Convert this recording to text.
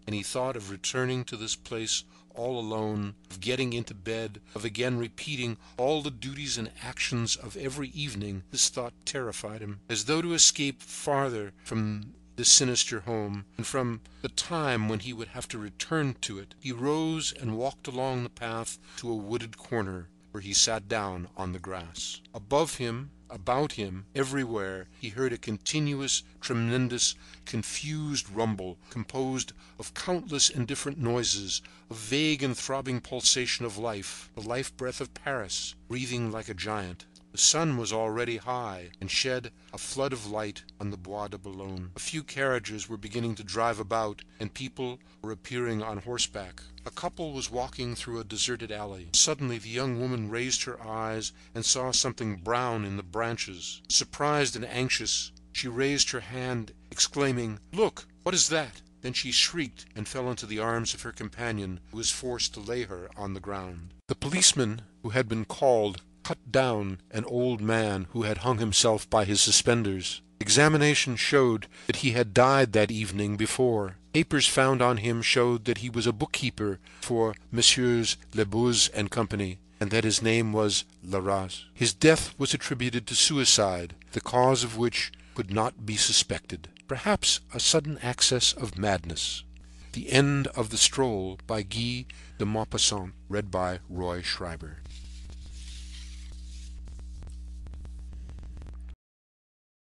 and he thought of returning to this place all alone, of getting into bed, of again repeating all the duties and actions of every evening. This thought terrified him. As though to escape farther from this sinister home, and from the time when he would have to return to it, he rose and walked along the path to a wooded corner, where he sat down on the grass. Above him, about him, everywhere, he heard a continuous, tremendous, confused rumble, composed of countless indifferent noises, a vague and throbbing pulsation of life, the life-breath of Paris, breathing like a giant. The sun was already high, and shed a flood of light on the Bois de Boulogne. A few carriages were beginning to drive about, and people were appearing on horseback. A couple was walking through a deserted alley. Suddenly the young woman raised her eyes and saw something brown in the branches. Surprised and anxious, she raised her hand, exclaiming, "Look! What is that?" Then she shrieked and fell into the arms of her companion, who was forced to lay her on the ground. The policeman who had been called cut down an old man who had hung himself by his suspenders. Examination showed that he had died that evening before. Papers found on him showed that he was a bookkeeper for Messieurs Lebuz and Company, and that his name was Larras. His death was attributed to suicide, the cause of which could not be suspected. Perhaps a sudden access of madness. The end of the Stroll by Guy de Maupassant, read by Roy Schreiber.